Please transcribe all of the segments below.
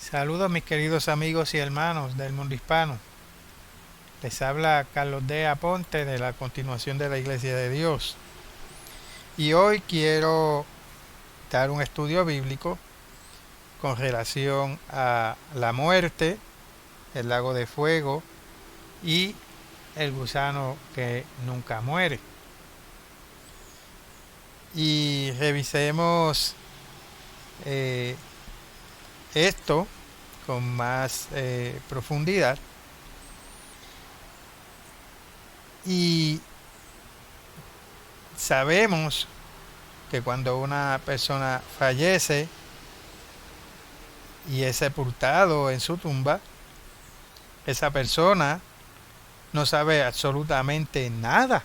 Saludos mis queridos amigos y hermanos del mundo hispano. Les habla Carlos D. Aponte de la continuación de la Iglesia de Dios. Y hoy quiero dar un estudio bíblico con relación a la muerte, el lago de fuego y el gusano que nunca muere. Y revisemos esto con más profundidad. Y sabemos que cuando una persona fallece y es sepultado en su tumba, esa persona no sabe absolutamente nada.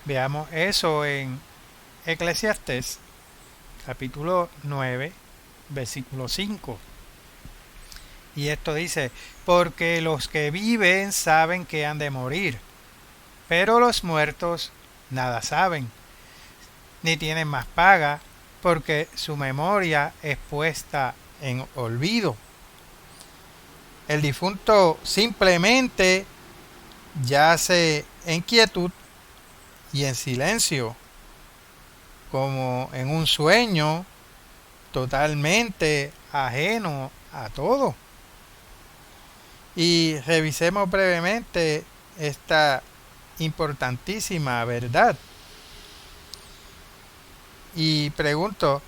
Veamos eso en Eclesiastés, capítulo 9, versículo 5. Y esto dice: porque los que viven saben que han de morir, pero los muertos nada saben, ni tienen más paga, porque su memoria es puesta en olvido. El difunto simplemente yace en quietud y en silencio, como en un sueño, totalmente ajeno a todo. Y revisemos brevemente esta importantísima verdad. Y pregunto,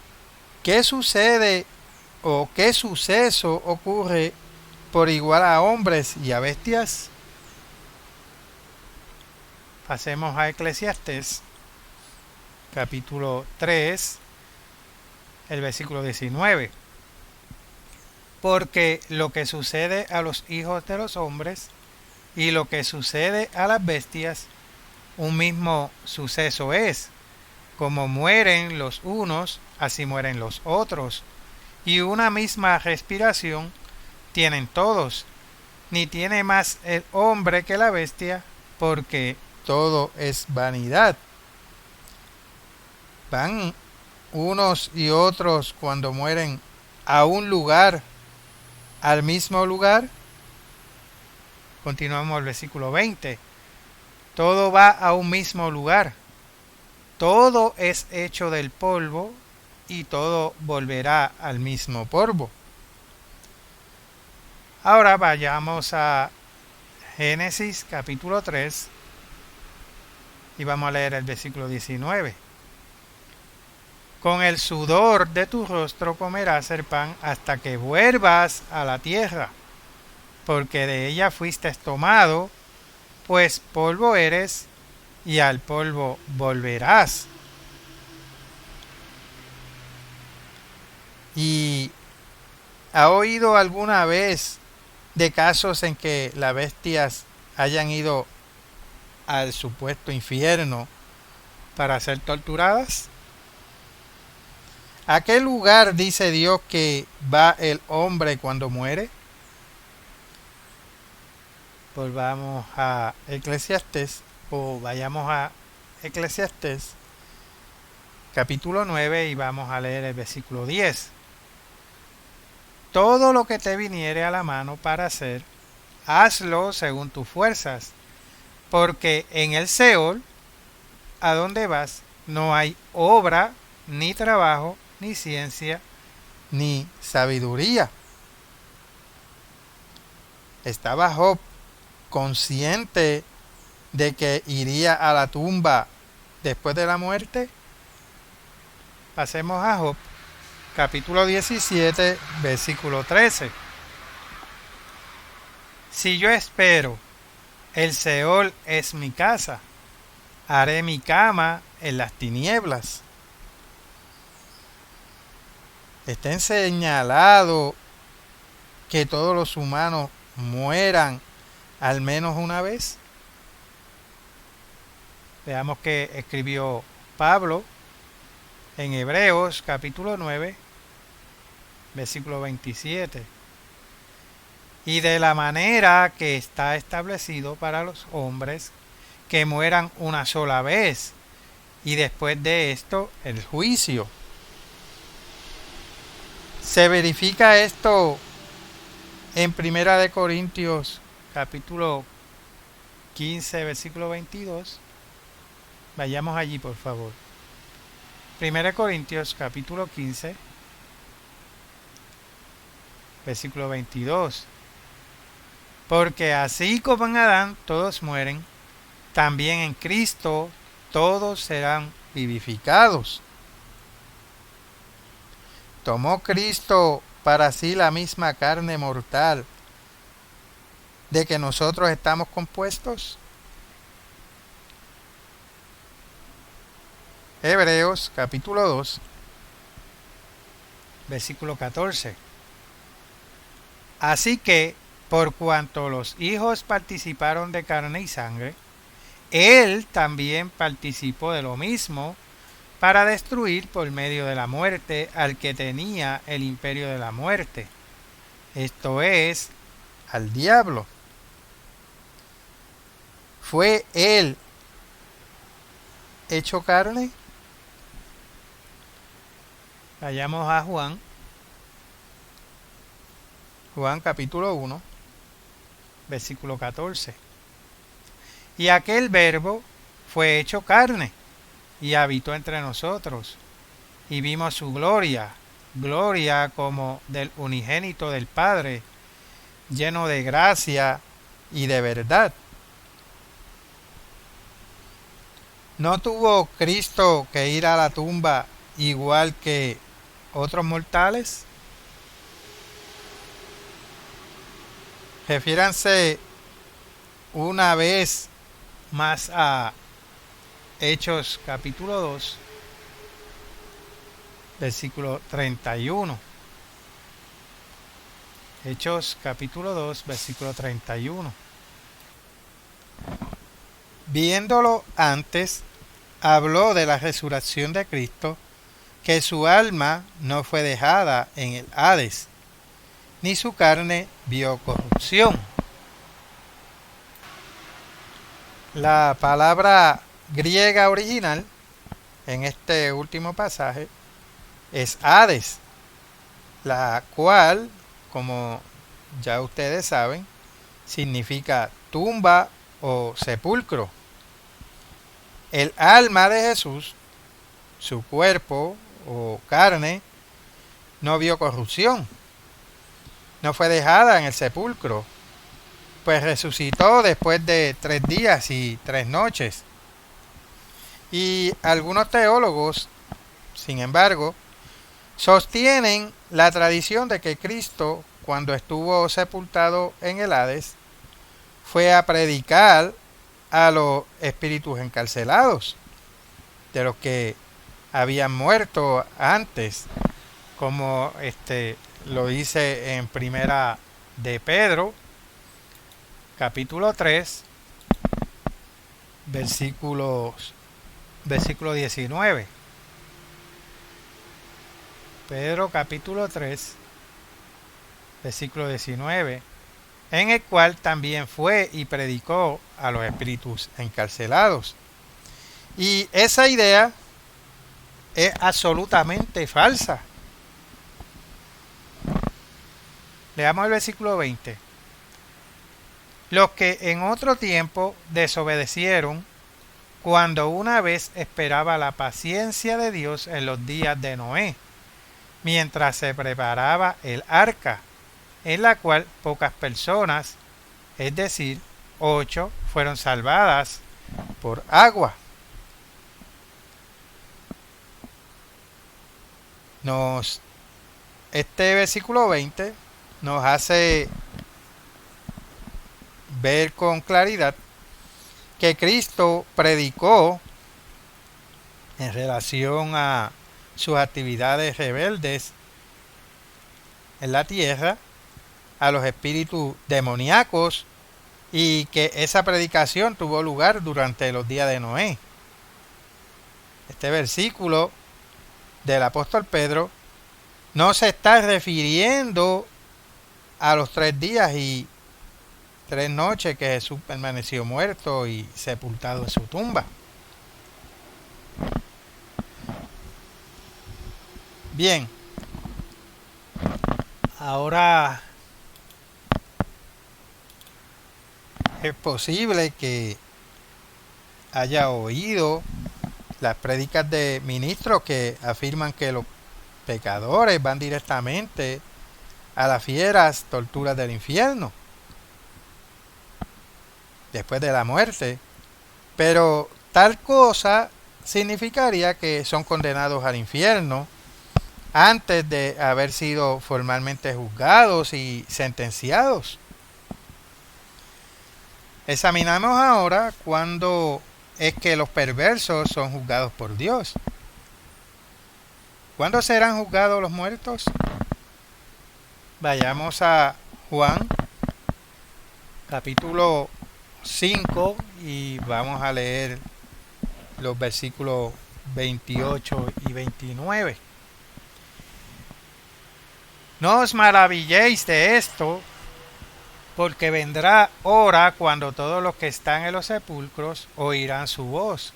¿qué sucede o qué suceso ocurre por igual a hombres y a bestias? Pasemos a Eclesiastés, capítulo 3, el versículo 19. Porque lo que sucede a los hijos de los hombres y lo que sucede a las bestias, un mismo suceso es. Como mueren los unos, así mueren los otros. Y una misma respiración tienen todos. Ni tiene más el hombre que la bestia, porque todo es vanidad. Van unos y otros cuando mueren a un lugar, al mismo lugar. Continuamos el versículo 20. Todo va a un mismo lugar. Todo es hecho del polvo y todo volverá al mismo polvo. Ahora vayamos a Génesis capítulo 3 y vamos a leer el versículo 19. Con el sudor de tu rostro comerás el pan hasta que vuelvas a la tierra, porque de ella fuiste tomado, pues polvo eres y al polvo volverás. ¿Y ha oído alguna vez de casos en que las bestias hayan ido al supuesto infierno para ser torturadas? ¿A qué lugar dice Dios que va el hombre cuando muere? Volvamos a Eclesiastés, o vayamos a Eclesiastés capítulo 9 y vamos a leer el versículo 10. Todo lo que te viniere a la mano para hacer, hazlo según tus fuerzas, porque en el Seol, a donde vas, no hay obra, ni trabajo, ni ciencia, ni sabiduría. ¿Estaba Job consciente de que iría a la tumba después de la muerte? Pasemos a Job, capítulo 17, versículo 13. Si yo espero, el Seol es mi casa, haré mi cama en las tinieblas. Está señalado que todos los humanos mueran al menos una vez. Veamos que escribió Pablo en Hebreos capítulo 9, versículo 27. Y de la manera que está establecido para los hombres que mueran una sola vez, y después de esto el juicio. Se verifica esto en Primera de Corintios capítulo 15 versículo 22. Vayamos allí, por favor. Primera de Corintios capítulo 15 versículo 22. Porque así como en Adán todos mueren, también en Cristo todos serán vivificados. ¿Tomó Cristo para sí la misma carne mortal de que nosotros estamos compuestos? Hebreos capítulo 2, versículo 14. Así que, por cuanto los hijos participaron de carne y sangre, Él también participó de lo mismo para destruir por medio de la muerte al que tenía el imperio de la muerte, esto es, al diablo. ¿Fue Él hecho carne? Vayamos a Juan capítulo 1, versículo 14. Y aquel verbo fue hecho carne y habitó entre nosotros, y vimos su gloria, gloria como del unigénito del Padre, lleno de gracia y de verdad. ¿No tuvo Cristo que ir a la tumba igual que otros mortales? Refiéranse una vez más a Hechos capítulo 2, versículo 31. Hechos capítulo 2, versículo 31. Viéndolo antes, habló de la resurrección de Cristo, que su alma no fue dejada en el Hades, ni su carne vio corrupción. La palabra griega original en este último pasaje es Hades, la cual, como ya ustedes saben, significa tumba o sepulcro. El alma de Jesús, su cuerpo o carne, no vio corrupción, no fue dejada en el sepulcro, pues resucitó después de 3 días y 3 noches. Y algunos teólogos, sin embargo, sostienen la tradición de que Cristo, cuando estuvo sepultado en el Hades, fue a predicar a los espíritus encarcelados, de los que habían muerto antes, como lo dice en Primera de Pedro, capítulo 3, versículo 19. Pedro capítulo 3, versículo 19, en el cual también fue y predicó a los espíritus encarcelados. Y esa idea es absolutamente falsa. Leamos el versículo 20. Los que en otro tiempo desobedecieron, cuando una vez esperaba la paciencia de Dios en los días de Noé, mientras se preparaba el arca, en la cual pocas personas, es decir, 8, fueron salvadas por agua. Este versículo 20 nos hace ver con claridad que Cristo predicó en relación a sus actividades rebeldes en la tierra a los espíritus demoníacos, y que esa predicación tuvo lugar durante los días de Noé. Este versículo del apóstol Pedro no se está refiriendo a los 3 días y 3 noches que Jesús permaneció muerto y sepultado en su tumba. Bien, Ahora es posible que haya oído las prédicas de ministros que afirman que los pecadores van directamente a las fieras torturas del infierno después de la muerte, pero tal cosa significaría que son condenados al infierno antes de haber sido formalmente juzgados y sentenciados. Examinamos ahora cuándo es que los perversos son juzgados por Dios. ¿Cuándo serán juzgados los muertos? Vayamos a Juan, capítulo 5, y vamos a leer los versículos 28 y 29. No os maravilléis de esto, porque vendrá hora cuando todos los que están en los sepulcros oirán su voz,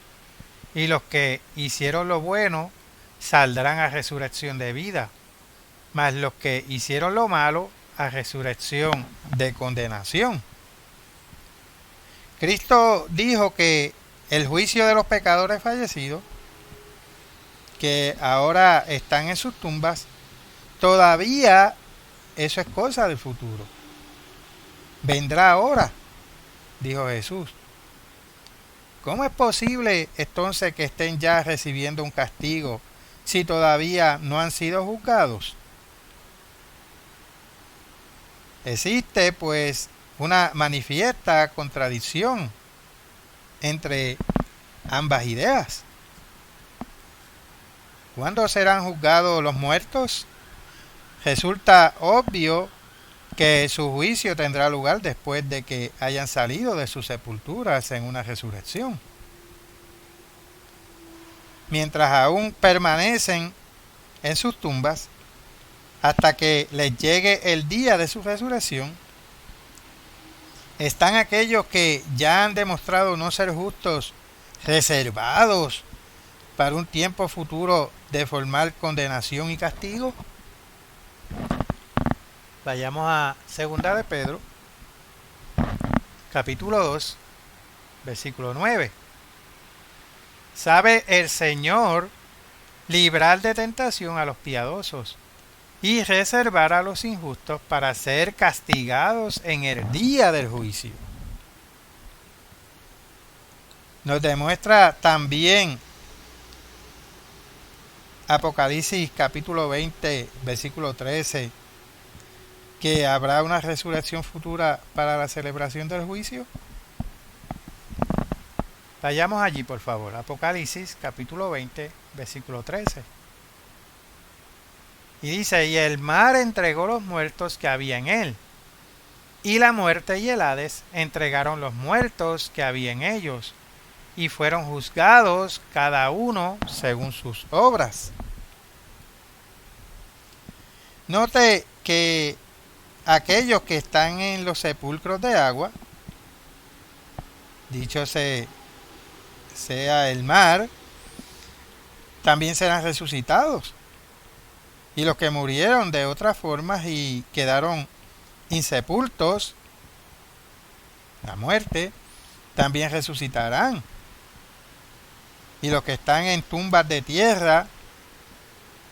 y los que hicieron lo bueno saldrán a resurrección de vida, mas los que hicieron lo malo a resurrección de condenación. Cristo dijo que el juicio de los pecadores fallecidos, que ahora están en sus tumbas, todavía eso es cosa del futuro. Vendrá ahora, dijo Jesús. ¿Cómo es posible entonces que estén ya recibiendo un castigo si todavía no han sido juzgados? Existe pues una manifiesta contradicción entre ambas ideas. ¿Cuándo serán juzgados los muertos? Resulta obvio que su juicio tendrá lugar después de que hayan salido de sus sepulturas en una resurrección. Mientras aún permanecen en sus tumbas, hasta que les llegue el día de su resurrección, están aquellos que ya han demostrado no ser justos, reservados para un tiempo futuro de formal condenación y castigo. Vayamos a 2 de Pedro, capítulo 2, versículo 9. Sabe el Señor librar de tentación a los piadosos y reservar a los injustos para ser castigados en el día del juicio. Nos demuestra también Apocalipsis capítulo 20, versículo 13, que habrá una resurrección futura para la celebración del juicio. Vayamos allí, por favor. Apocalipsis capítulo 20, versículo 13. Y dice, y el mar entregó los muertos que había en él, y la muerte y el Hades entregaron los muertos que había en ellos, y fueron juzgados cada uno según sus obras. Note que aquellos que están en los sepulcros de agua, dicho sea el mar, también serán resucitados. Y los que murieron de otras formas y quedaron insepultos, la muerte, también resucitarán. Y los que están en tumbas de tierra,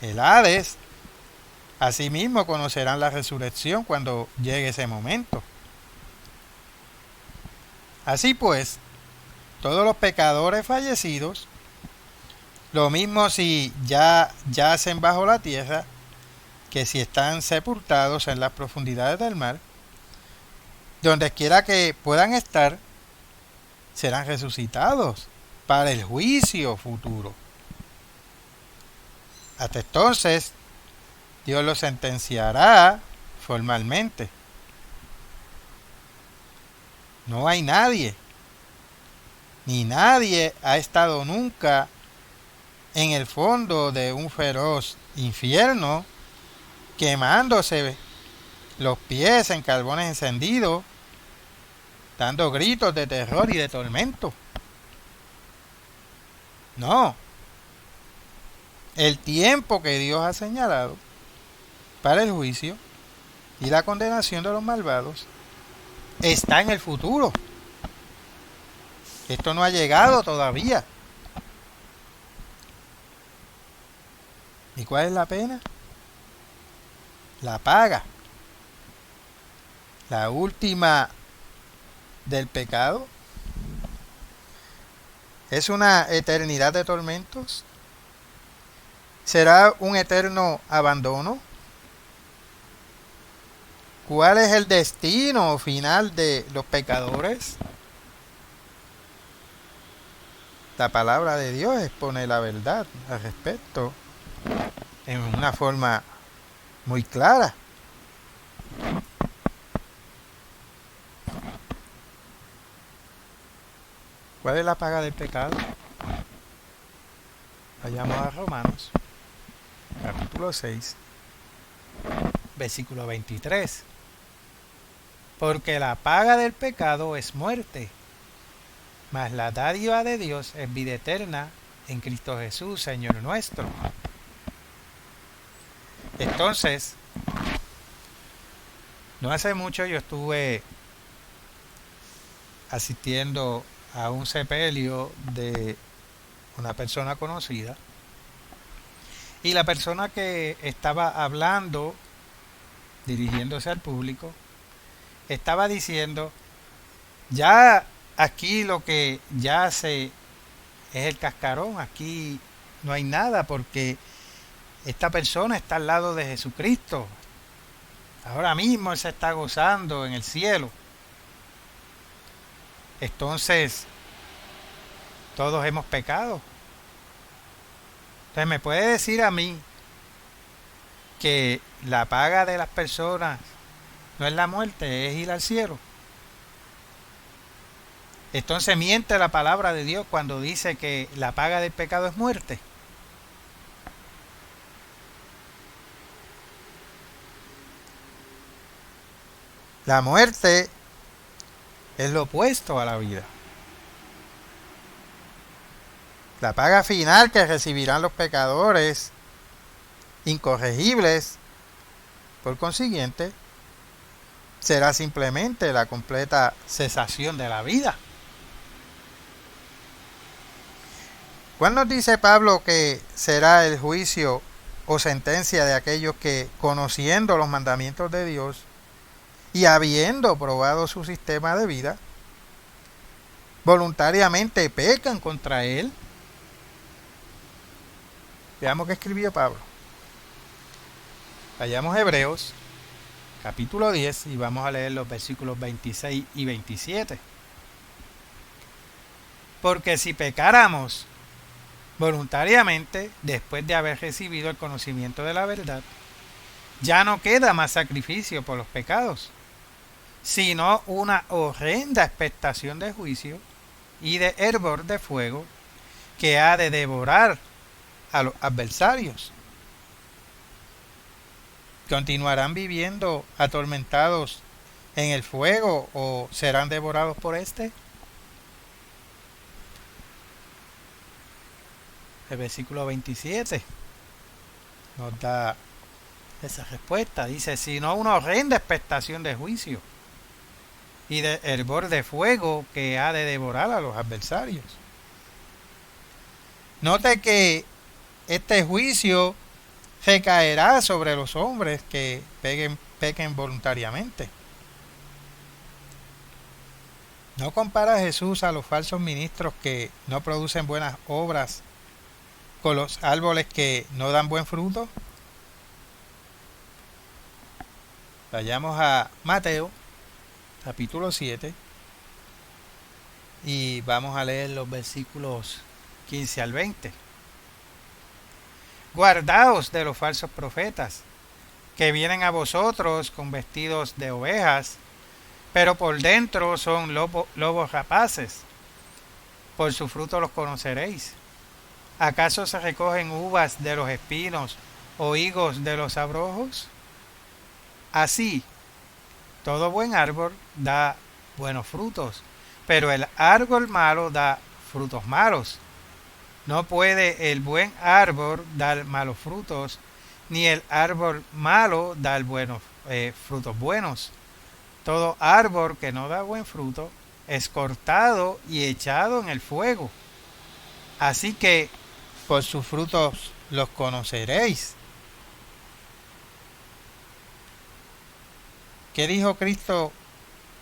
el Hades, asimismo conocerán la resurrección cuando llegue ese momento. Así pues, todos los pecadores fallecidos, lo mismo si ya yacen bajo la tierra, que si están sepultados en las profundidades del mar, donde quiera que puedan estar, serán resucitados para el juicio futuro. Hasta entonces, Dios los sentenciará formalmente. No hay nadie, ni nadie ha estado nunca en el fondo de un feroz infierno, quemándose los pies en carbones encendidos, dando gritos de terror y de tormento. No. El tiempo que Dios ha señalado para el juicio y la condenación de los malvados está en el futuro. Esto no ha llegado todavía. ¿Y cuál es la pena? La paga. La última del pecado es una eternidad de tormentos. ¿Será un eterno abandono? ¿Cuál es el destino final de los pecadores? La palabra de Dios expone la verdad al respecto en una forma muy clara. ¿Cuál es la paga del pecado? Vayamos a Romanos, capítulo 6, versículo 23. Porque la paga del pecado es muerte, mas la dádiva de Dios es vida eterna en Cristo Jesús, Señor nuestro. Entonces, no hace mucho yo estuve asistiendo a un sepelio de una persona conocida, y la persona que estaba hablando, dirigiéndose al público, estaba diciendo: ya aquí lo que yace es el cascarón, aquí no hay nada, porque esta persona está al lado de Jesucristo. Ahora mismo él se está gozando en el cielo. Entonces, todos hemos pecado. Entonces, ¿me puede decir a mí que la paga de las personas no es la muerte, es ir al cielo? Entonces miente la palabra de Dios cuando dice que la paga del pecado es muerte. La muerte es lo opuesto a la vida. La paga final que recibirán los pecadores incorregibles, por consiguiente, será simplemente la completa cesación de la vida. ¿Cuándo dice Pablo que será el juicio o sentencia de aquellos que, conociendo los mandamientos de Dios y habiendo probado su sistema de vida, voluntariamente pecan contra él? Veamos qué escribió Pablo. Vayamos a Hebreos, capítulo 10, y vamos a leer los versículos 26 y 27. Porque si pecáramos voluntariamente, después de haber recibido el conocimiento de la verdad, ya no queda más sacrificio por los pecados, sino una horrenda expectación de juicio y de hervor de fuego que ha de devorar a los adversarios. ¿Continuarán viviendo atormentados en el fuego o serán devorados por este? El versículo 27 nos da esa respuesta. Dice: sino una horrenda expectación de juicio y de hervor de fuego que ha de devorar a los adversarios. Note que este juicio recaerá sobre los hombres que pequen voluntariamente. ¿No compara Jesús a los falsos ministros que no producen buenas obras con los árboles que no dan buen fruto? Vayamos a Mateo, capítulo 7, y vamos a leer los versículos 15 al 20. Guardaos de los falsos profetas, que vienen a vosotros con vestidos de ovejas, pero por dentro son lobos rapaces. Por su fruto los conoceréis. ¿Acaso se recogen uvas de los espinos o higos de los abrojos? Así, todo buen árbol da buenos frutos, pero el árbol malo da frutos malos. No puede el buen árbol dar malos frutos, ni el árbol malo da frutos buenos. Todo árbol que no da buen fruto es cortado y echado en el fuego. Así que por sus frutos los conoceréis. ¿Qué dijo Cristo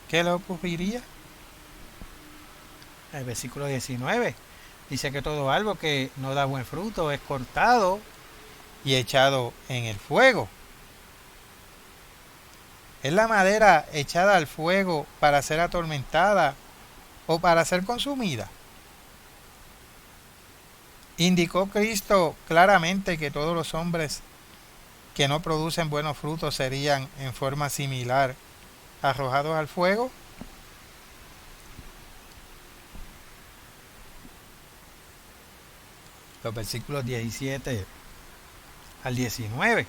que le ocurriría? El versículo 19 dice que todo árbol que no da buen fruto es cortado y echado en el fuego. ¿Es la madera echada al fuego para ser atormentada o para ser consumida? Indicó Cristo claramente que todos los hombres que no producen buenos frutos serían en forma similar arrojados al fuego. Los versículos 17 al 19.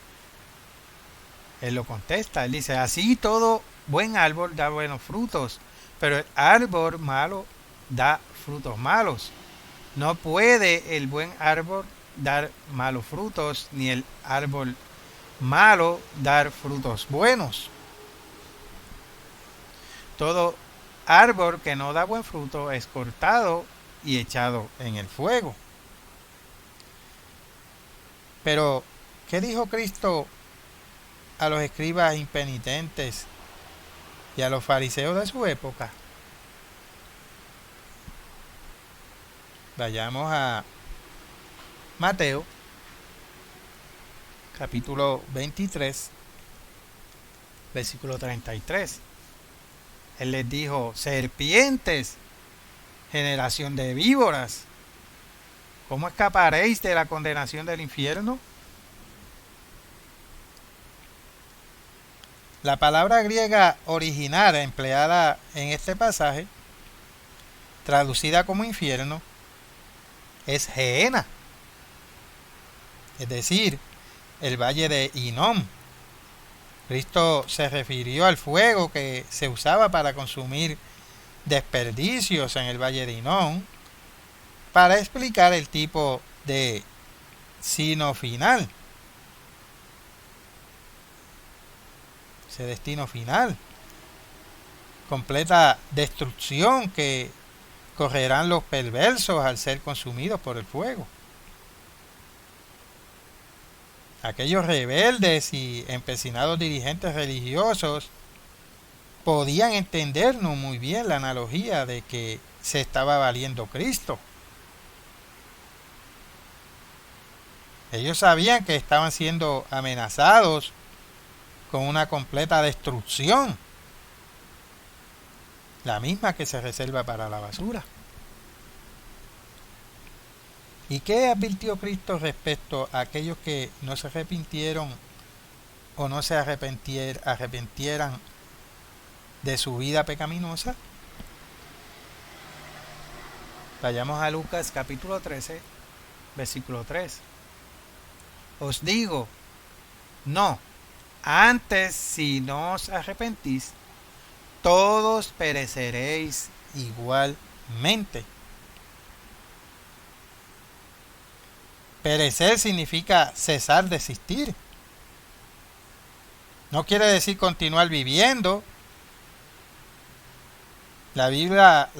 Él lo contesta, él dice, así todo buen árbol da buenos frutos, pero el árbol malo da frutos malos. No puede el buen árbol dar malos frutos, ni el árbol malo dar frutos buenos. Todo árbol que no da buen fruto es cortado y echado en el fuego. Pero, ¿qué dijo Cristo a los escribas impenitentes y a los fariseos de su época? Vayamos a Mateo, capítulo 23, versículo 33. Él les dijo, serpientes, generación de víboras, ¿cómo escaparéis de la condenación del infierno? La palabra griega original empleada en este pasaje, traducida como infierno, es Gehenna, es decir, el valle de Hinnom. Cristo se refirió al fuego que se usaba para consumir desperdicios en el valle de Hinnom para explicar el tipo de sino final, ese destino final, completa destrucción que correrán los perversos al ser consumidos por el fuego. Aquellos rebeldes y empecinados dirigentes religiosos podían entendernos muy bien la analogía de que se estaba valiendo Cristo. Ellos sabían que estaban siendo amenazados con una completa destrucción, la misma que se reserva para la basura. ¿Y qué advirtió Cristo respecto a aquellos que no se arrepintieron o no se arrepintieran de su vida pecaminosa? Vayamos a Lucas capítulo 13, versículo 3. Os digo, no, antes si no os arrepentís, todos pereceréis igualmente. Perecer significa cesar de existir. No quiere decir continuar viviendo. La vida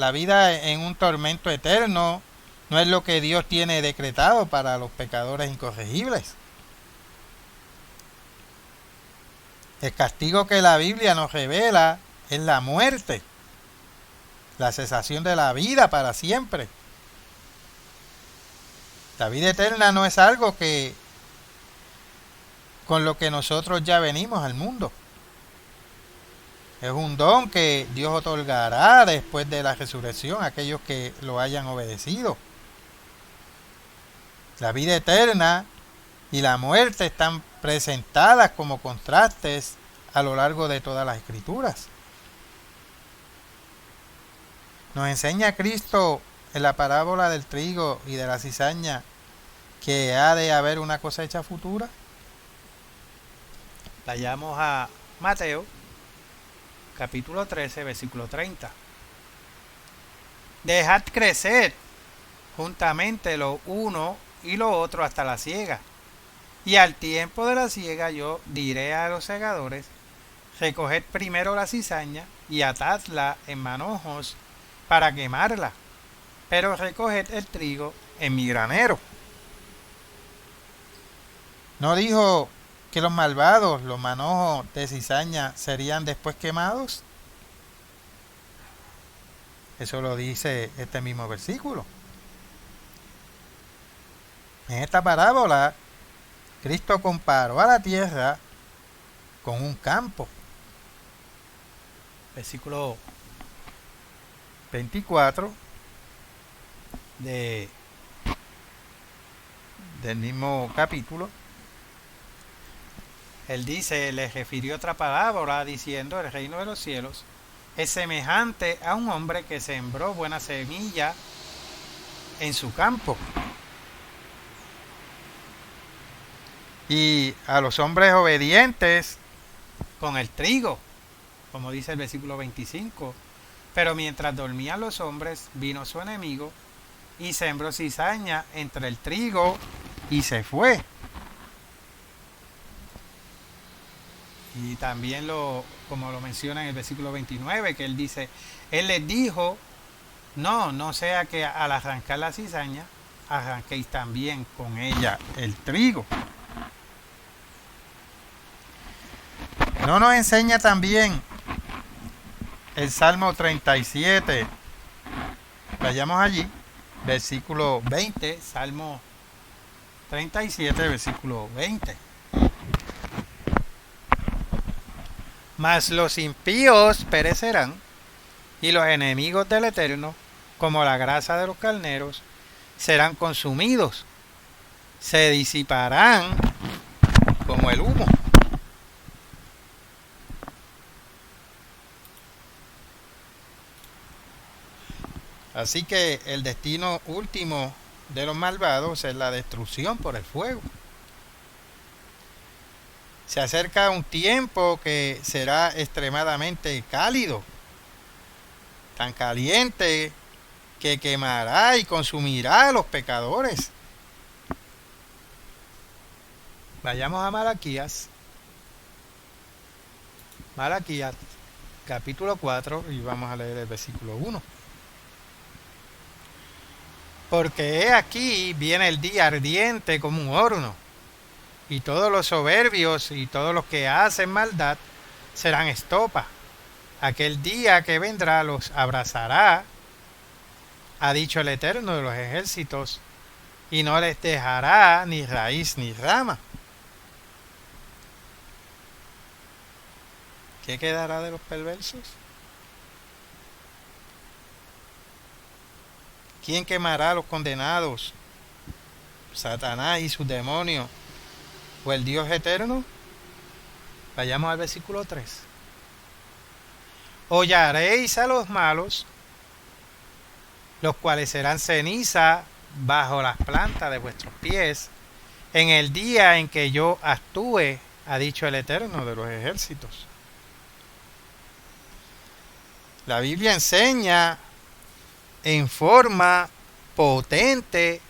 en un tormento eterno no es lo que Dios tiene decretado para los pecadores incorregibles. El castigo que la Biblia nos revela es la muerte, la cesación de la vida para siempre. La vida eterna no es algo con lo que nosotros ya venimos al mundo. Es un don que Dios otorgará después de la resurrección a aquellos que lo hayan obedecido. La vida eterna y la muerte están presentadas como contrastes a lo largo de todas las escrituras. Nos enseña Cristo en la parábola del trigo y de la cizaña que ha de haber una cosecha futura. Vayamos a Mateo capítulo 13, versículo 30. Dejad crecer juntamente lo uno y lo otro hasta la siega, Y al tiempo de la siega yo diré a los segadores: recoged primero la cizaña y atadla en manojos para quemarla, pero recoged el trigo en mi granero. ¿No dijo que los malvados, los manojos de cizaña, serían después quemados? Eso lo dice este mismo versículo. En esta parábola, Cristo comparó a la tierra con un campo. Versículo 24 del mismo capítulo. Él dice, le refirió otra parábola diciendo: el reino de los cielos es semejante a un hombre que sembró buena semilla en su campo. Y a los hombres obedientes con el trigo, como dice el versículo 25. Pero mientras dormían los hombres, vino su enemigo y sembró cizaña entre el trigo y se fue. Y también como lo menciona en el versículo 29, que él dice, él les dijo: no sea que al arrancar la cizaña, arranquéis también con ella el trigo. ¿No nos enseña también el Salmo 37? Vayamos allí, versículo 20, Salmo 37, versículo 20. Mas los impíos perecerán, y los enemigos del Eterno, como la grasa de los carneros, serán consumidos, se disiparán como el humo. Así que el destino último de los malvados es la destrucción por el fuego. Se acerca un tiempo que será extremadamente cálido, tan caliente que quemará y consumirá a los pecadores. Vayamos a Malaquías. Malaquías, capítulo 4, y vamos a leer el versículo 1. Porque he aquí viene el día ardiente como un horno, y todos los soberbios y todos los que hacen maldad serán estopa. Aquel día que vendrá los abrazará, ha dicho el Eterno de los ejércitos, y no les dejará ni raíz ni rama. ¿Qué quedará de los perversos? ¿Quién quemará a los condenados? ¿Satanás y sus demonios o el Dios eterno? Vayamos al versículo 3. Hollaréis a los malos, los cuales serán ceniza bajo las plantas de vuestros pies, en el día en que yo actúe, ha dicho el Eterno de los ejércitos. La Biblia enseña en forma potente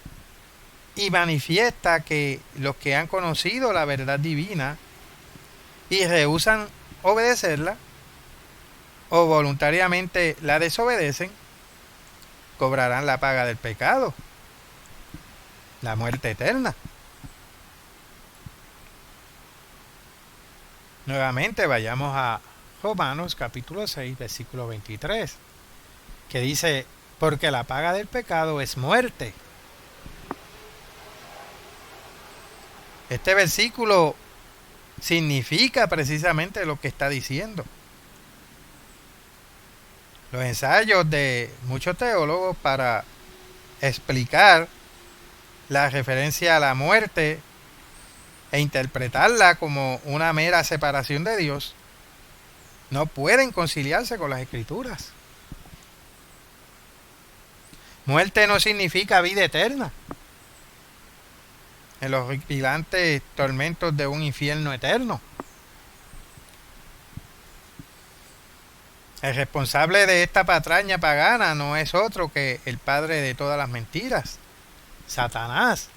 y manifiesta que los que han conocido la verdad divina y rehúsan obedecerla o voluntariamente la desobedecen, cobrarán la paga del pecado, la muerte eterna. Nuevamente vayamos a Romanos capítulo 6, versículo 23, que dice: porque la paga del pecado es muerte. Este versículo significa precisamente lo que está diciendo. Los ensayos de muchos teólogos para explicar la referencia a la muerte e interpretarla como una mera separación de Dios no pueden conciliarse con las Escrituras. Muerte no significa vida eterna en los horripilantes tormentos de un infierno eterno. El responsable de esta patraña pagana no es otro que el padre de todas las mentiras, Satanás.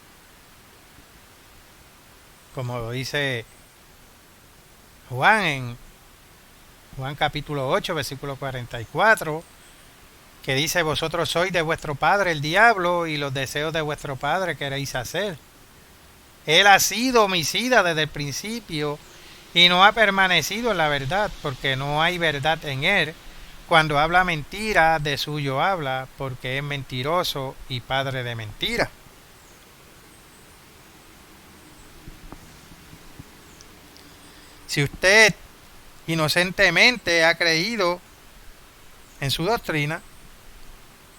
como lo dice Juan en Juan capítulo 8, versículo 44, que dice: vosotros sois de vuestro padre el diablo, y los deseos de vuestro padre queréis hacer. Él ha sido homicida desde el principio y no ha permanecido en la verdad, porque no hay verdad en él. Cuando habla mentira, de suyo habla, porque es mentiroso y padre de mentira. Si usted inocentemente ha creído en su doctrina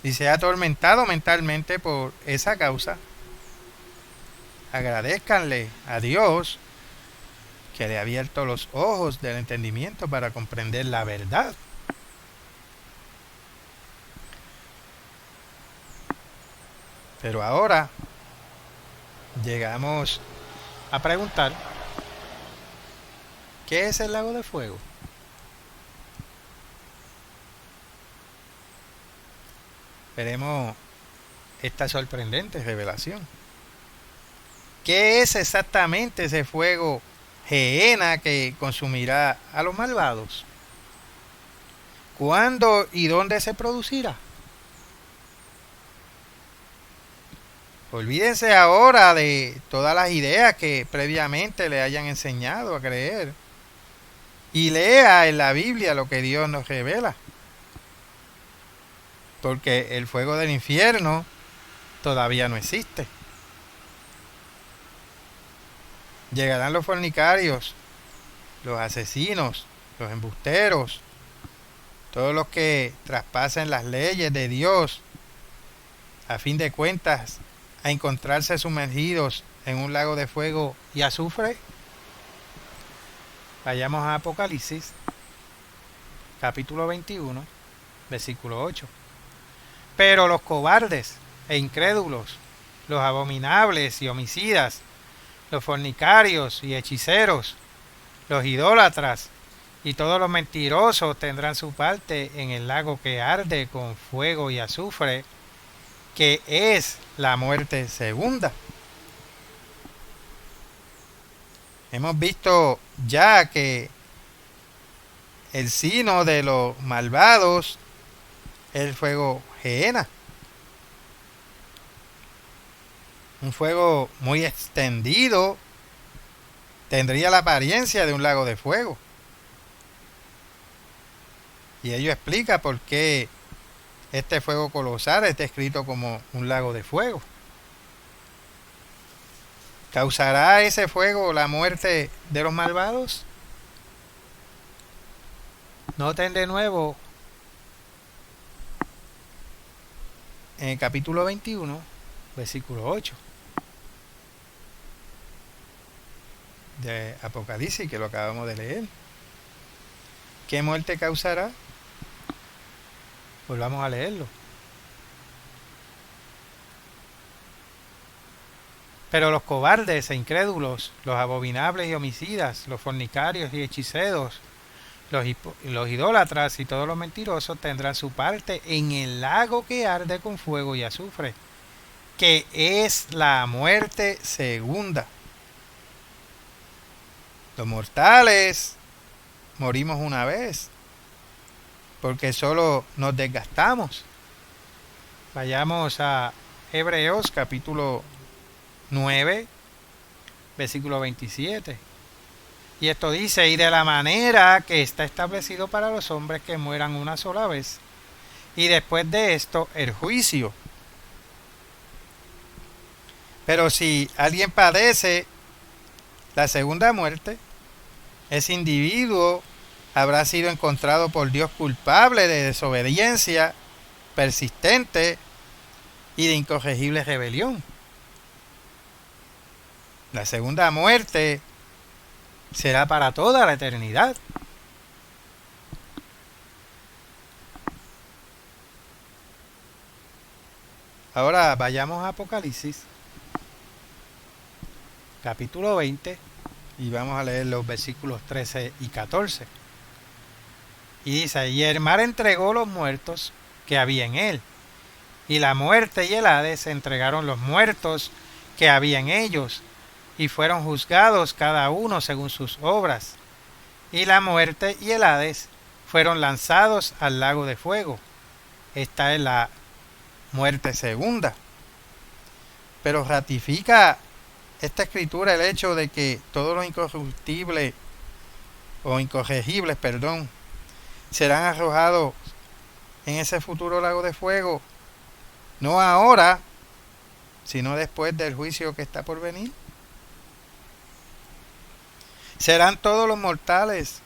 y se ha atormentado mentalmente por esa causa, agradézcanle a Dios que le ha abierto los ojos del entendimiento para comprender la verdad. Pero ahora llegamos a preguntar: ¿qué es el lago de fuego? Veremos esta sorprendente revelación. ¿Qué es exactamente ese fuego gehenna que consumirá a los malvados? ¿Cuándo y dónde se producirá? Olvídense ahora de todas las ideas que previamente le hayan enseñado a creer y lea en la Biblia lo que Dios nos revela. Porque el fuego del infierno todavía no existe. Llegarán los fornicarios, los asesinos, los embusteros, todos los que traspasen las leyes de Dios, a fin de cuentas, a encontrarse sumergidos en un lago de fuego y azufre. Vayamos a Apocalipsis, capítulo 21, versículo 8. Pero los cobardes e incrédulos, los abominables y homicidas, los fornicarios y hechiceros, los idólatras y todos los mentirosos tendrán su parte en el lago que arde con fuego y azufre, que es la muerte segunda. Hemos visto ya que el sino de los malvados es el fuego gehenna, un fuego muy extendido, tendría la apariencia de un lago de fuego. Y ello explica por qué este fuego colosal está escrito como un lago de fuego. ¿Causará ese fuego la muerte de los malvados? Noten de nuevo en el capítulo 21, versículo 8 de Apocalipsis, que lo acabamos de leer. ¿Qué muerte causará? Volvamos a leerlo. Pero los cobardes e incrédulos, los abominables y homicidas, los fornicarios y hechiceros, los idólatras y todos los mentirosos tendrán su parte en el lago que arde con fuego y azufre, que es la muerte segunda. Los mortales morimos una vez, porque solo nos desgastamos. Vayamos a Hebreos capítulo 9, versículo 27. Y esto dice: y de la manera que está establecido para los hombres que mueran una sola vez, y después de esto el juicio. Pero si alguien padece la segunda muerte, ese individuo habrá sido encontrado por Dios culpable de desobediencia persistente y de incorregible rebelión. La segunda muerte será para toda la eternidad. Ahora vayamos a Apocalipsis, capítulo 20, y vamos a leer los versículos 13 y 14. Y dice: y el mar entregó los muertos que había en él, y la muerte y el Hades entregaron los muertos que había en ellos, y fueron juzgados cada uno según sus obras. Y la muerte y el Hades fueron lanzados al lago de fuego. Esta es la muerte segunda. Pero ratifica esta escritura el hecho de que todo lo incorruptible o incorregibles, serán arrojados en ese futuro lago de fuego, no ahora, sino después del juicio que está por venir. Serán todos los mortales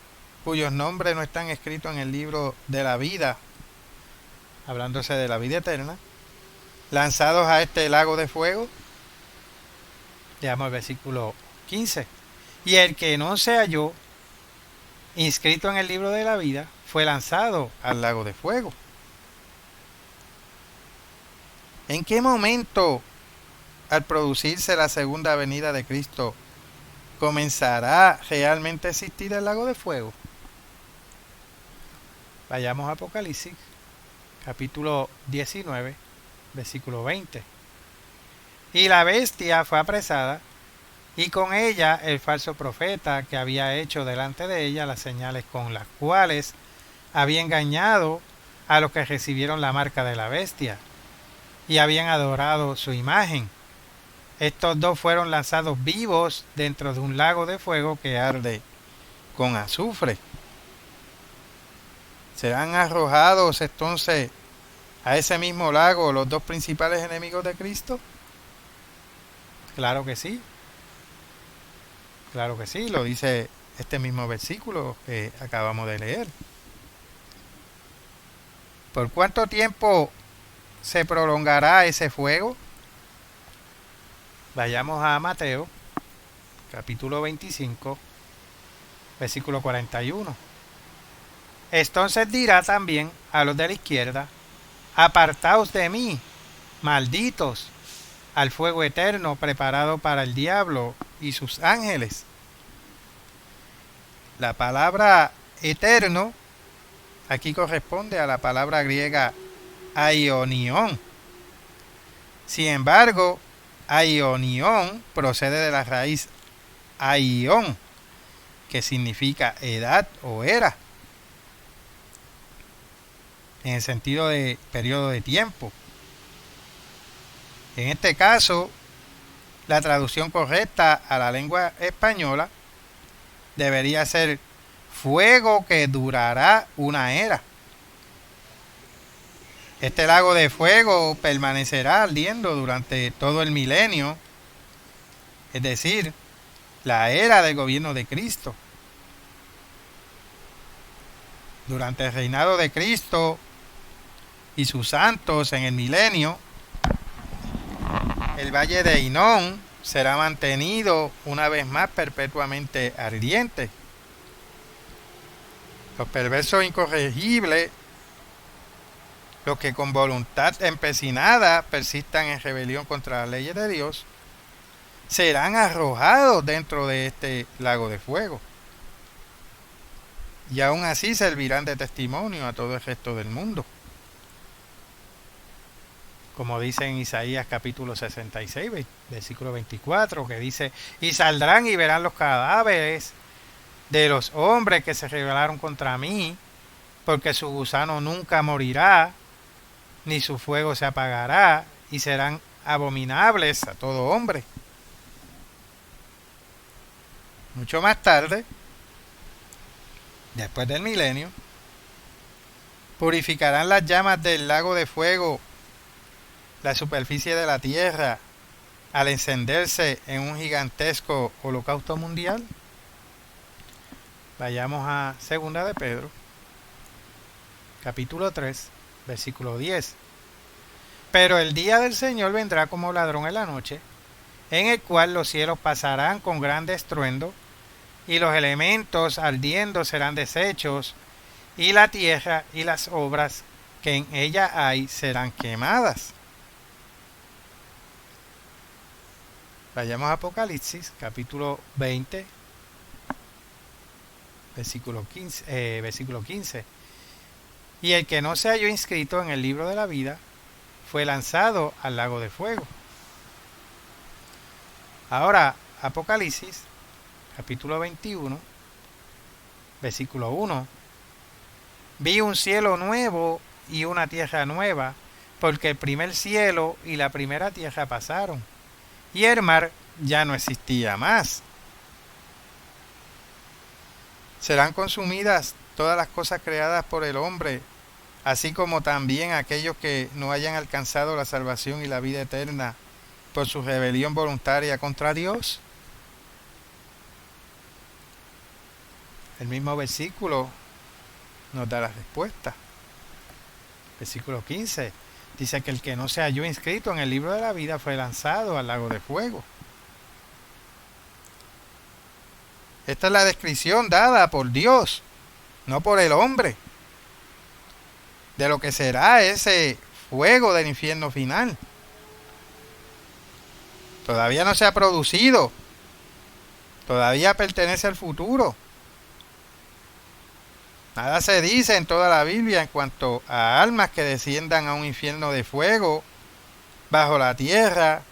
cuyos nombres no están escritos en el libro de la vida, hablándose de la vida eterna, lanzados a este lago de fuego. Veamos el versículo 15. Y el que no se halló inscrito en el libro de la vida fue lanzado al lago de fuego. ¿En qué momento, al producirse la segunda venida de Cristo, comenzará realmente a existir el lago de fuego? Vayamos a Apocalipsis, capítulo 19, versículo 20. Y la bestia fue apresada, y con ella el falso profeta que había hecho delante de ella las señales con las cuales había engañado a los que recibieron la marca de la bestia y habían adorado su imagen. Estos dos fueron lanzados vivos dentro de un lago de fuego que arde con azufre. ¿Serán arrojados entonces a ese mismo lago los dos principales enemigos de Cristo? Claro que sí. Claro que sí, lo dice este mismo versículo que acabamos de leer. ¿Por cuánto tiempo se prolongará ese fuego? Vayamos a Mateo, capítulo 25, versículo 41. Entonces dirá también a los de la izquierda: apartaos de mí, malditos, al fuego eterno preparado para el diablo y sus ángeles. La palabra eterno aquí corresponde a la palabra griega aionión. Sin embargo, aionión procede de la raíz aion, que significa edad o era, en el sentido de periodo de tiempo. En este caso, la traducción correcta a la lengua española debería ser fuego que durará una era. Este lago de fuego permanecerá ardiendo durante todo el milenio, es decir, la era del gobierno de Cristo. Durante el reinado de Cristo y sus santos en el milenio, el valle de Hinón será mantenido una vez más perpetuamente ardiente. Los perversos incorregibles, los que con voluntad empecinada persistan en rebelión contra las leyes de Dios, serán arrojados dentro de este lago de fuego. Y aún así servirán de testimonio a todo el resto del mundo. Como dice en Isaías capítulo 66, versículo 24, que dice: y saldrán y verán los cadáveres de los hombres que se rebelaron contra mí, porque su gusano nunca morirá, ni su fuego se apagará, y serán abominables a todo hombre. Mucho más tarde, después del milenio, purificarán las llamas del lago de fuego la superficie de la tierra al encenderse en un gigantesco holocausto mundial. Vayamos a 2 de Pedro, capítulo 3, versículo 10. Pero el día del Señor vendrá como ladrón en la noche, en el cual los cielos pasarán con gran estruendo, y los elementos ardiendo serán deshechos, y la tierra y las obras que en ella hay serán quemadas. Vayamos a Apocalipsis, capítulo 20, versículo 15. Y el que no se halló inscrito en el libro de la vida fue lanzado al lago de fuego. Ahora, Apocalipsis, capítulo 21, versículo 1. Vi un cielo nuevo y una tierra nueva, porque el primer cielo y la primera tierra pasaron, y el mar ya no existía más. Serán consumidas todas las cosas creadas por el hombre, así como también aquellos que no hayan alcanzado la salvación y la vida eterna por su rebelión voluntaria contra Dios. El mismo versículo nos da la respuesta. Versículo 15 dice que el que no se halló inscrito en el libro de la vida fue lanzado al lago de fuego. Esta es la descripción dada por Dios, no por el hombre, de lo que será ese fuego del infierno final. Todavía no se ha producido, todavía pertenece al futuro. Nada se dice en toda la Biblia en cuanto a almas que desciendan a un infierno de fuego bajo la tierra,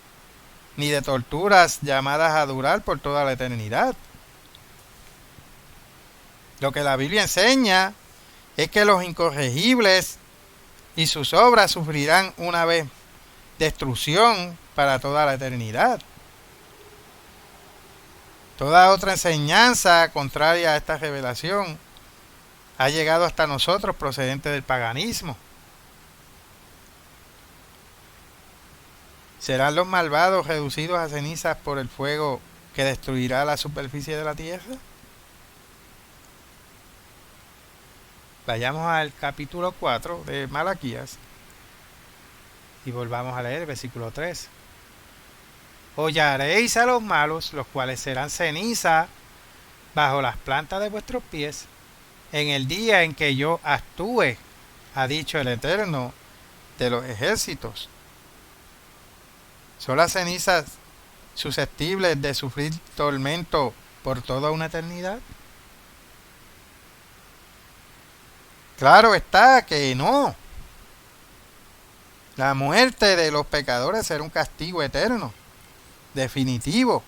ni de torturas llamadas a durar por toda la eternidad. Lo que la Biblia enseña es que los incorregibles y sus obras sufrirán una vez destrucción para toda la eternidad. Toda otra enseñanza contraria a esta revelación ha llegado hasta nosotros procedente del paganismo. ¿Serán los malvados reducidos a cenizas por el fuego que destruirá la superficie de la tierra? Vayamos al capítulo 4 de Malaquías y volvamos a leer el versículo 3. Hollaréis a los malos, los cuales serán ceniza bajo las plantas de vuestros pies, en el día en que yo actúe, ha dicho el Eterno de los ejércitos. ¿Son las cenizas susceptibles de sufrir tormento por toda una eternidad? Claro está que no. La muerte de los pecadores será un castigo eterno, definitivo,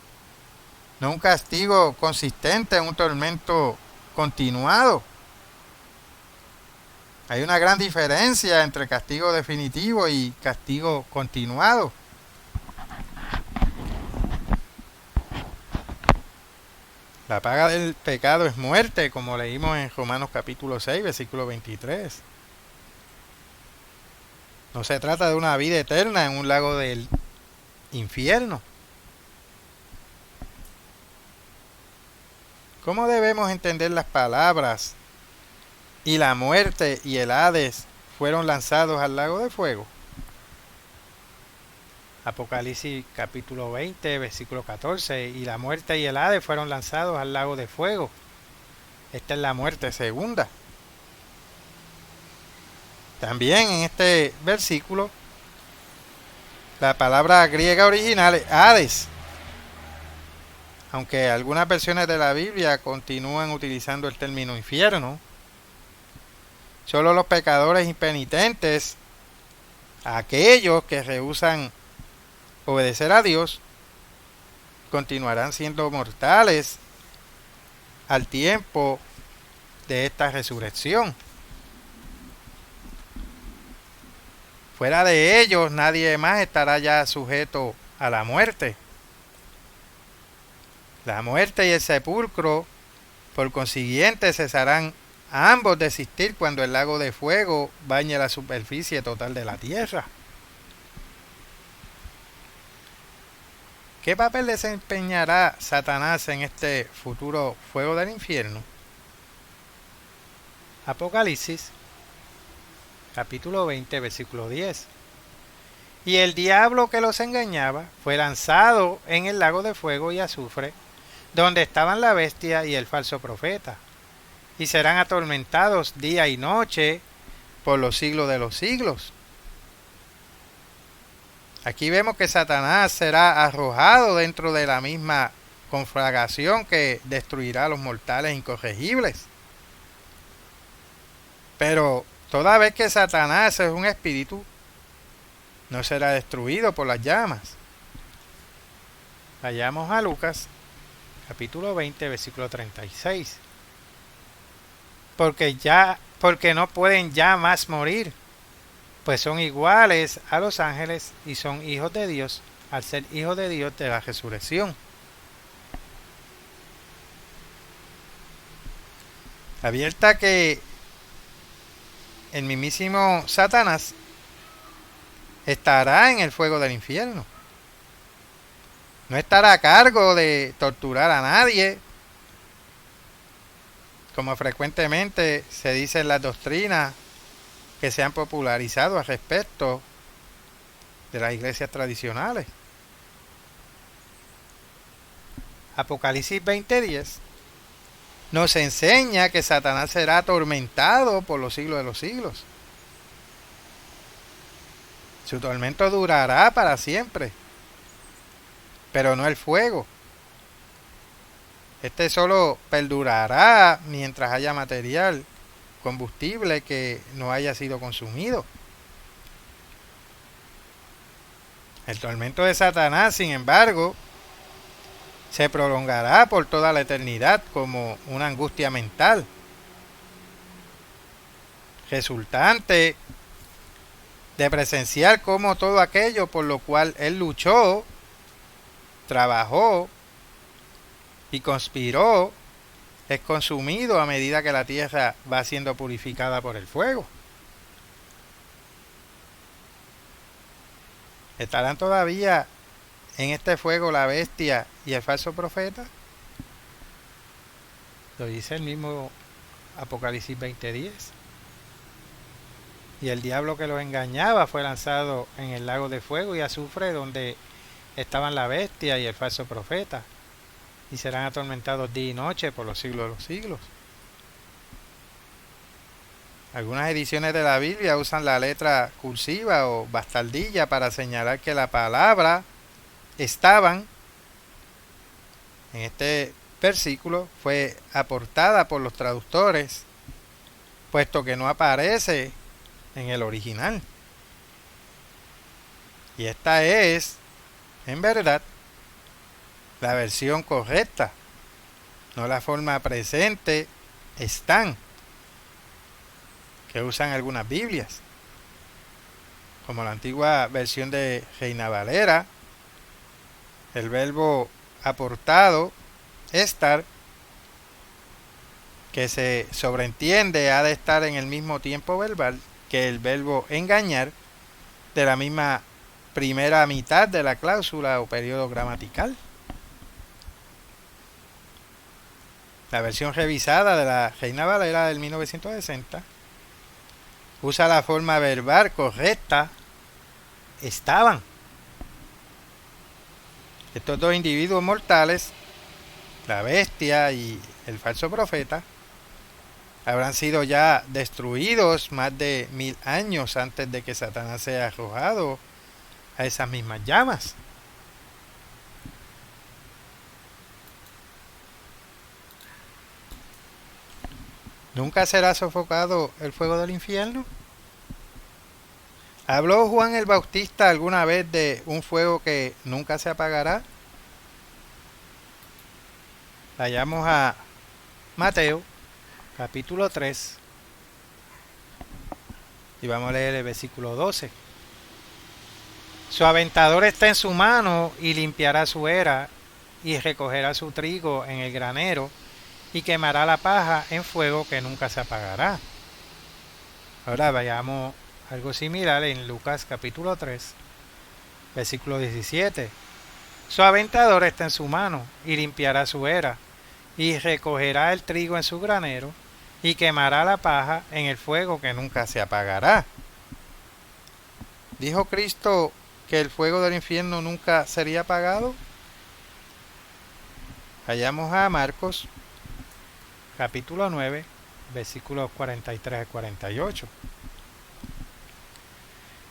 no un castigo consistente en un tormento continuado. Hay una gran diferencia entre castigo definitivo y castigo continuado. La paga del pecado es muerte, como leímos en Romanos capítulo 6, versículo 23. No se trata de una vida eterna en un lago del infierno. ¿Cómo debemos entender las palabras? Y la muerte y el Hades fueron lanzados al lago de fuego. Apocalipsis capítulo 20, versículo 14. Y la muerte y el Hades fueron lanzados al lago de fuego. Esta es la muerte segunda. También en este versículo, la palabra griega original es Hades. Aunque algunas versiones de la Biblia continúan utilizando el término infierno, solo los pecadores impenitentes, aquellos que rehúsan obedecer a Dios, continuarán siendo mortales al tiempo de esta resurrección. Fuera de ellos, nadie más estará ya sujeto a la muerte. La muerte y el sepulcro, por consiguiente, cesarán a ambos de existir cuando el lago de fuego bañe la superficie total de la tierra. ¿Qué papel desempeñará Satanás en este futuro fuego del infierno? Apocalipsis, capítulo 20, versículo 10. Y el diablo que los engañaba fue lanzado en el lago de fuego y azufre, donde estaban la bestia y el falso profeta, y serán atormentados día y noche por los siglos de los siglos. Aquí vemos que Satanás será arrojado dentro de la misma conflagración que destruirá a los mortales incorregibles. Pero toda vez que Satanás es un espíritu, no será destruido por las llamas. Vayamos a Lucas, capítulo 20, versículo 36. Porque no pueden ya más morir, pues son iguales a los ángeles y son hijos de Dios, al ser hijos de Dios de la resurrección. Abierta que el mismísimo Satanás estará en el fuego del infierno. No estará a cargo de torturar a nadie, como frecuentemente se dice en las doctrinas que se han popularizado al respecto de las iglesias tradicionales. Apocalipsis 20:10 nos enseña que Satanás será atormentado por los siglos de los siglos. Su tormento durará para siempre, pero no el fuego. Este solo perdurará mientras haya material, combustible que no haya sido consumido. El tormento de Satanás, sin embargo, se prolongará por toda la eternidad como una angustia mental, resultante de presenciar cómo todo aquello por lo cual él luchó, trabajó y conspiró es consumido a medida que la tierra va siendo purificada por el fuego. ¿Estarán todavía en este fuego la bestia y el falso profeta? Lo dice el mismo Apocalipsis 20:10. Y el diablo que los engañaba fue lanzado en el lago de fuego y azufre, donde estaban la bestia y el falso profeta, y serán atormentados día y noche por los siglos de los siglos. Algunas ediciones de la Biblia usan la letra cursiva o bastardilla para señalar que la palabra estaban en este versículo fue aportada por los traductores, puesto que no aparece en el original. Y esta es, en verdad, la versión correcta, no la forma presente están, que usan algunas Biblias, como la antigua versión de Reina Valera. El verbo aportado, estar, que se sobreentiende ha de estar en el mismo tiempo verbal que el verbo engañar, de la misma primera mitad de la cláusula o periodo gramatical. La versión revisada de la Reina Valera del 1960 usa la forma verbal correcta, estaban. Estos dos individuos mortales, la bestia y el falso profeta, habrán sido ya destruidos más de 1000 años antes de que Satanás sea arrojado a esas mismas llamas. ¿Nunca será sofocado el fuego del infierno? ¿Habló Juan el Bautista alguna vez de un fuego que nunca se apagará? Vayamos a Mateo, capítulo 3, y vamos a leer el versículo 12. Su aventador está en su mano y limpiará su era y recogerá su trigo en el granero y quemará la paja en fuego que nunca se apagará. Ahora vayamos algo similar en Lucas capítulo 3, versículo 17. Su aventador está en su mano y limpiará su era y recogerá el trigo en su granero y quemará la paja en el fuego que nunca se apagará. ¿Dijo Cristo que el fuego del infierno nunca sería apagado? Vayamos a Marcos capítulo 9, versículos 43 al 48.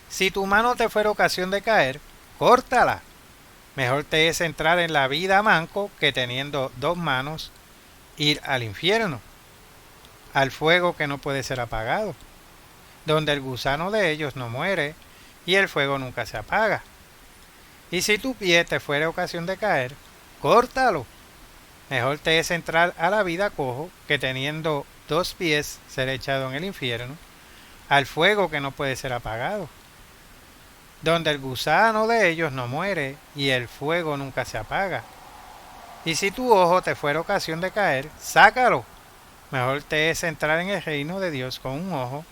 Si tu mano te fuera ocasión de caer, córtala. Mejor te es entrar en la vida manco que teniendo dos manos ir al infierno, al fuego que no puede ser apagado, donde el gusano de ellos no muere y el fuego nunca se apaga. Y si tu pie te fuere ocasión de caer, córtalo. Mejor te es entrar a la vida cojo que teniendo 2 pies ser echado en el infierno, al fuego que no puede ser apagado, donde el gusano de ellos no muere y el fuego nunca se apaga. Y si tu ojo te fuera ocasión de caer, sácalo. Mejor te es entrar en el reino de Dios con un ojo,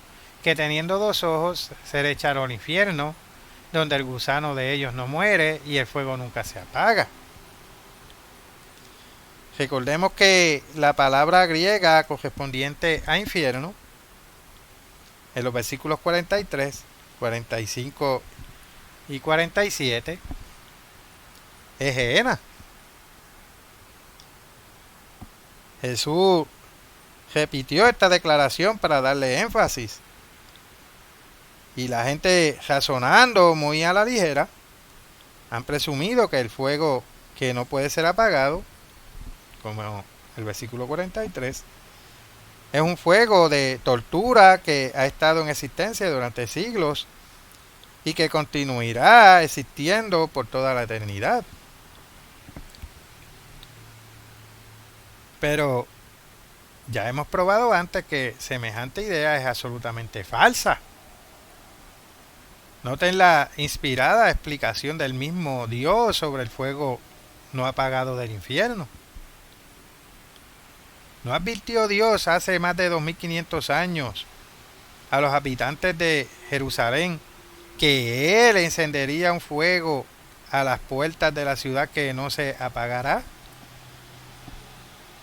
que teniendo 2 ojos ser echado al infierno, donde el gusano de ellos no muere y el fuego nunca se apaga. Recordemos que la palabra griega correspondiente a infierno, en los versículos 43, 45 y 47, es Gehenna. Jesús repitió esta declaración para darle énfasis. Y la gente, razonando muy a la ligera, han presumido que el fuego que no puede ser apagado, como el versículo 43, es un fuego de tortura que ha estado en existencia durante siglos y que continuará existiendo por toda la eternidad. Pero ya hemos probado antes que semejante idea es absolutamente falsa. Noten la inspirada explicación del mismo Dios sobre el fuego no apagado del infierno. ¿No advirtió Dios hace más de 2500 años a los habitantes de Jerusalén que Él encendería un fuego a las puertas de la ciudad que no se apagará?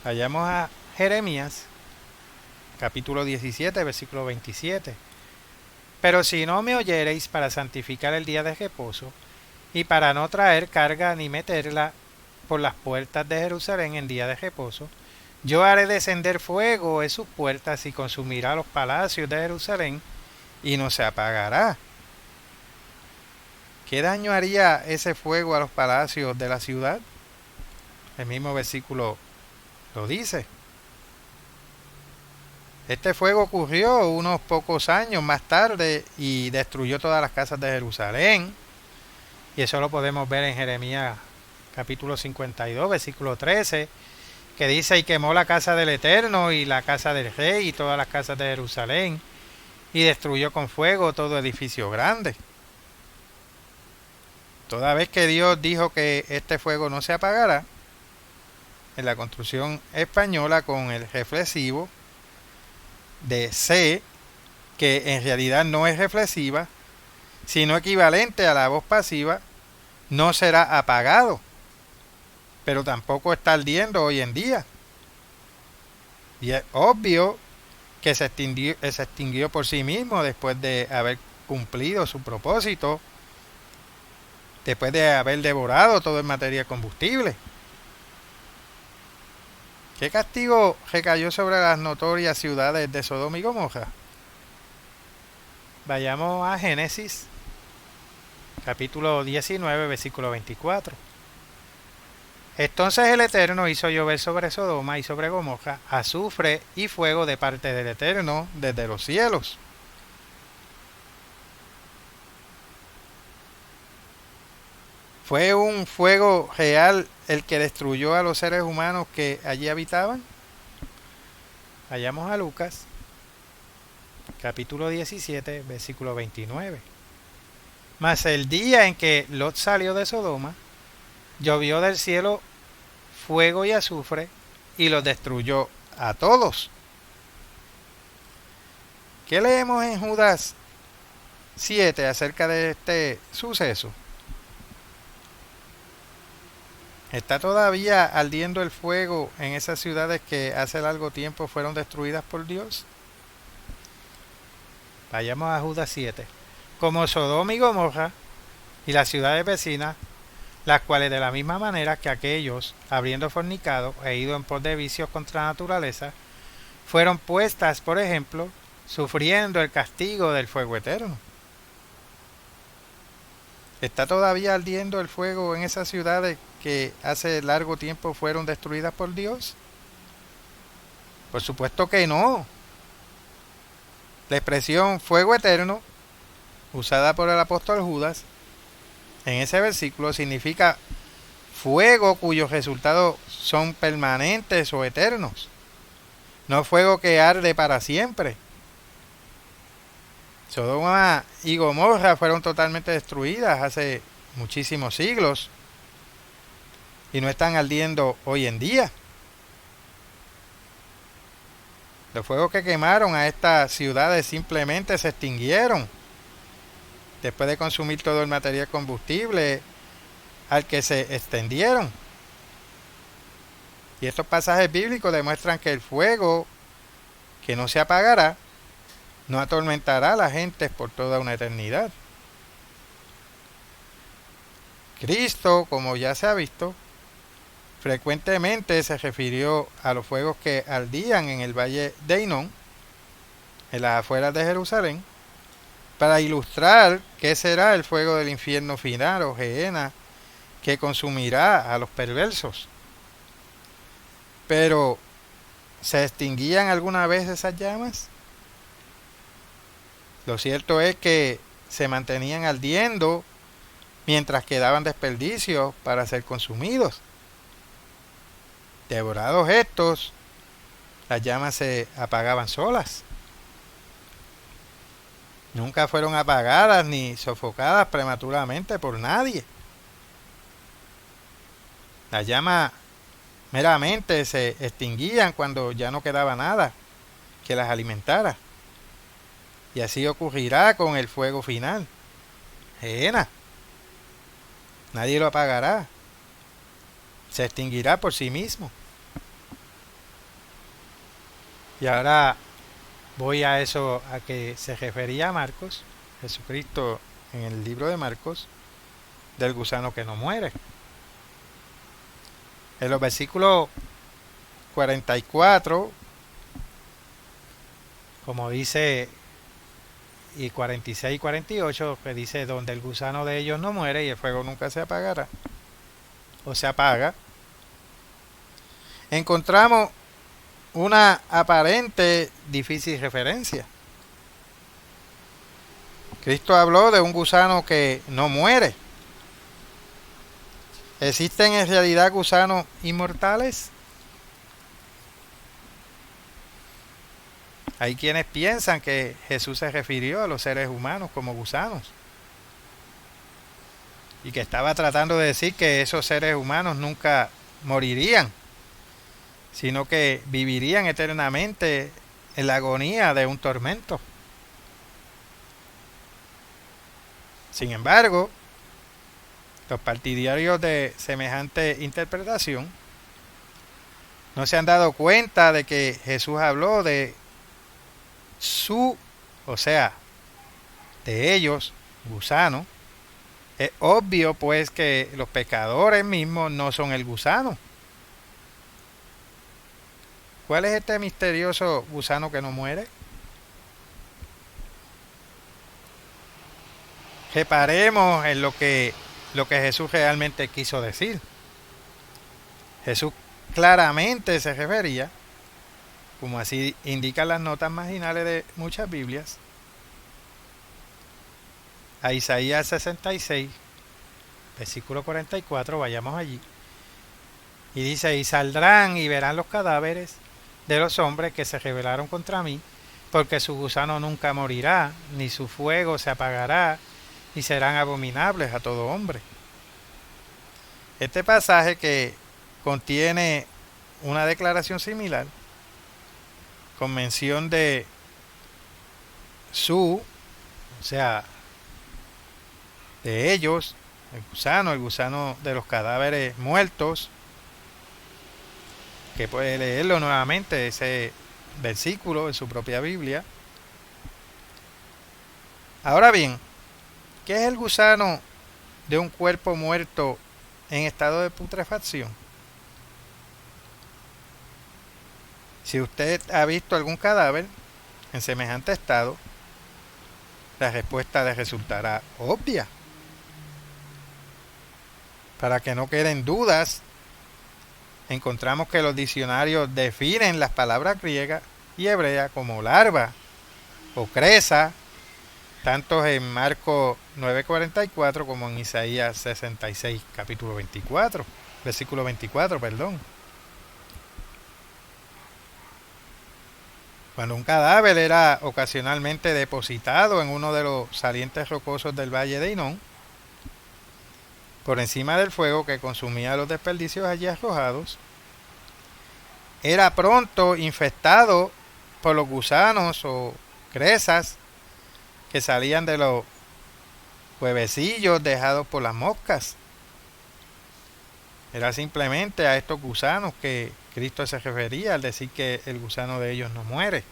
Vayamos a Jeremías, capítulo 17, versículo 27. Pero si no me oyereis para santificar el día de reposo, y para no traer carga ni meterla por las puertas de Jerusalén en día de reposo, yo haré descender fuego en sus puertas y consumirá los palacios de Jerusalén y no se apagará. ¿Qué daño haría ese fuego a los palacios de la ciudad? El mismo versículo lo dice. Este fuego ocurrió unos pocos años más tarde y destruyó todas las casas de Jerusalén. Y eso lo podemos ver en Jeremías capítulo 52, versículo 13, que dice: y quemó la casa del Eterno y la casa del Rey y todas las casas de Jerusalén, y destruyó con fuego todo edificio grande. Toda vez que Dios dijo que este fuego no se apagará, en la construcción española con el reflexivo de C, que en realidad no es reflexiva, sino equivalente a la voz pasiva, no será apagado, pero tampoco está ardiendo hoy en día. Y es obvio que se extinguió por sí mismo después de haber cumplido su propósito, después de haber devorado todo en materia de combustible. ¿Qué castigo recayó sobre las notorias ciudades de Sodoma y Gomorra? Vayamos a Génesis, capítulo 19, versículo 24. Entonces el Eterno hizo llover sobre Sodoma y sobre Gomorra azufre y fuego de parte del Eterno desde los cielos. ¿Fue un fuego real el que destruyó a los seres humanos que allí habitaban? Vayamos a Lucas, capítulo 17, versículo 29. Mas el día en que Lot salió de Sodoma, llovió del cielo fuego y azufre y los destruyó a todos. ¿Qué leemos en Judas 7 acerca de este suceso? ¿Está todavía ardiendo el fuego en esas ciudades que hace largo tiempo fueron destruidas por Dios? Vayamos a Judas 7. Como Sodoma y Gomorra y las ciudades vecinas, las cuales de la misma manera que aquellos, habiendo fornicado e ido en pos de vicios contra la naturaleza, fueron puestas, por ejemplo, sufriendo el castigo del fuego eterno. ¿Está todavía ardiendo el fuego en esas ciudades que hace largo tiempo fueron destruidas por Dios? Por supuesto que no. La expresión fuego eterno, usada por el apóstol Judas, en ese versículo significa fuego cuyos resultados son permanentes o eternos, no fuego que arde para siempre. Sodoma y Gomorra fueron totalmente destruidas hace muchísimos siglos y no están ardiendo hoy en día. Los fuegos que quemaron a estas ciudades simplemente se extinguieron después de consumir todo el material combustible al que se extendieron. Y estos pasajes bíblicos demuestran que el fuego que no se apagará no atormentará a la gente por toda una eternidad. Cristo, como ya se ha visto, frecuentemente se refirió a los fuegos que ardían en el valle de Hinnom, en las afueras de Jerusalén, para ilustrar qué será el fuego del infierno final o Gehenna que consumirá a los perversos. Pero, ¿se extinguían alguna vez esas llamas? Lo cierto es que se mantenían ardiendo mientras quedaban desperdicios para ser consumidos. Devorados estos, las llamas se apagaban solas. Nunca fueron apagadas ni sofocadas prematuramente por nadie. Las llamas meramente se extinguían cuando ya no quedaba nada que las alimentara. Y así ocurrirá con el fuego final. Gehenna. Nadie lo apagará. Se extinguirá por sí mismo. Y ahora voy a eso a que se refería Marcos, Jesucristo en el libro de Marcos, del gusano que no muere. En los versículos 44, como dice, y 46 y 48, que dice, donde el gusano de ellos no muere y el fuego nunca se apagará, o se apaga, encontramos una aparente difícil referencia. Cristo habló de un gusano que no muere. ¿Existen en realidad gusanos inmortales? Hay quienes piensan que Jesús se refirió a los seres humanos como gusanos y que estaba tratando de decir que esos seres humanos nunca morirían, sino que vivirían eternamente en la agonía de un tormento. Sin embargo, los partidarios de semejante interpretación no se han dado cuenta de que Jesús habló de o sea, de ellos, gusanos. Es obvio pues que los pecadores mismos no son el gusano. ¿Cuál es este misterioso gusano que no muere? Reparemos en lo que Jesús realmente quiso decir. Jesús claramente se refería, como así indican las notas marginales de muchas Biblias, a Isaías 66, versículo 44, vayamos allí. Y dice, y saldrán y verán los cadáveres de los hombres que se rebelaron contra mí, porque su gusano nunca morirá, ni su fuego se apagará, y serán abominables a todo hombre. Este pasaje, que contiene una declaración similar, con mención de o sea, de ellos, el gusano de los cadáveres muertos, que puede leerlo nuevamente ese versículo en su propia Biblia. Ahora bien, ¿qué es el gusano de un cuerpo muerto en estado de putrefacción? Si usted ha visto algún cadáver en semejante estado, la respuesta le resultará obvia. Para que no queden dudas, encontramos que los diccionarios definen las palabras griegas y hebreas como larva o cresa tanto en Marcos 9:44 como en Isaías 66, capítulo 24, versículo 24, perdón. Cuando un cadáver era ocasionalmente depositado en uno de los salientes rocosos del valle de Hinón, por encima del fuego que consumía los desperdicios allí arrojados, era pronto infectado por los gusanos o cresas que salían de los huevecillos dejados por las moscas. Era simplemente a estos gusanos que Cristo se refería al decir que el gusano de ellos no muere.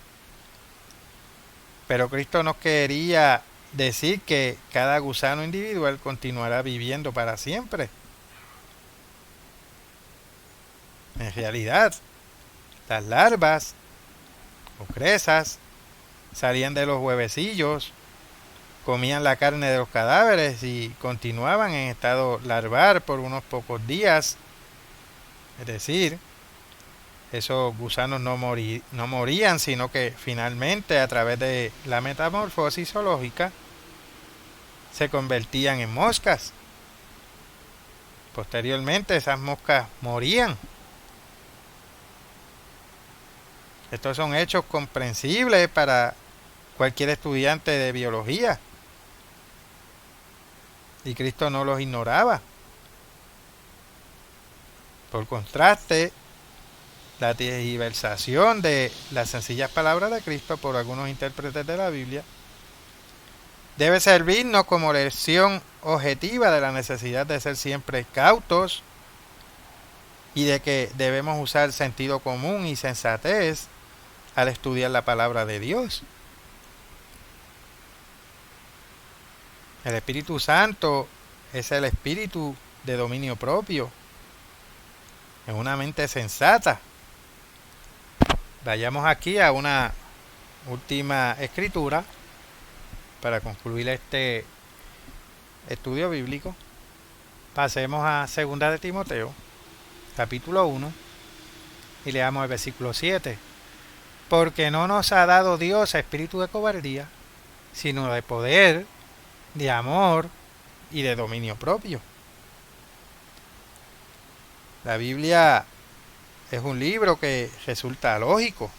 Pero Cristo no quería decir que cada gusano individual continuará viviendo para siempre. En realidad, las larvas o cresas salían de los huevecillos, comían la carne de los cadáveres y continuaban en estado larval por unos pocos días. Es decir, esos gusanos no morían, sino que finalmente, a través de la metamorfosis zoológica, se convertían en moscas. Posteriormente, esas moscas morían. Estos son hechos comprensibles para cualquier estudiante de biología. Y Cristo no los ignoraba. Por contraste, la tergiversación de las sencillas palabras de Cristo por algunos intérpretes de la Biblia debe servirnos como lección objetiva de la necesidad de ser siempre cautos y de que debemos usar sentido común y sensatez al estudiar la palabra de Dios. El Espíritu Santo es el espíritu de dominio propio, es una mente sensata. Vayamos aquí a una última escritura para concluir este estudio bíblico. Pasemos a 2 de Timoteo, capítulo 1, y leamos el versículo 7. Porque no nos ha dado Dios espíritu de cobardía, sino de poder, de amor y de dominio propio. La Biblia es un libro que resulta lógico.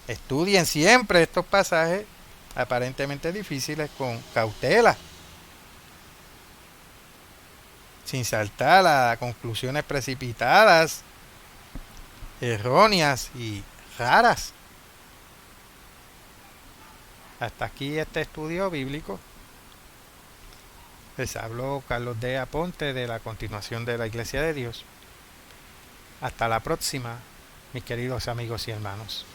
Estudien siempre estos pasajes aparentemente difíciles con cautela, sin saltar a conclusiones precipitadas, erróneas y raras. Hasta aquí este estudio bíblico. Les habló Carlos D. Aponte de la continuación de la Iglesia de Dios. Hasta la próxima, mis queridos amigos y hermanos.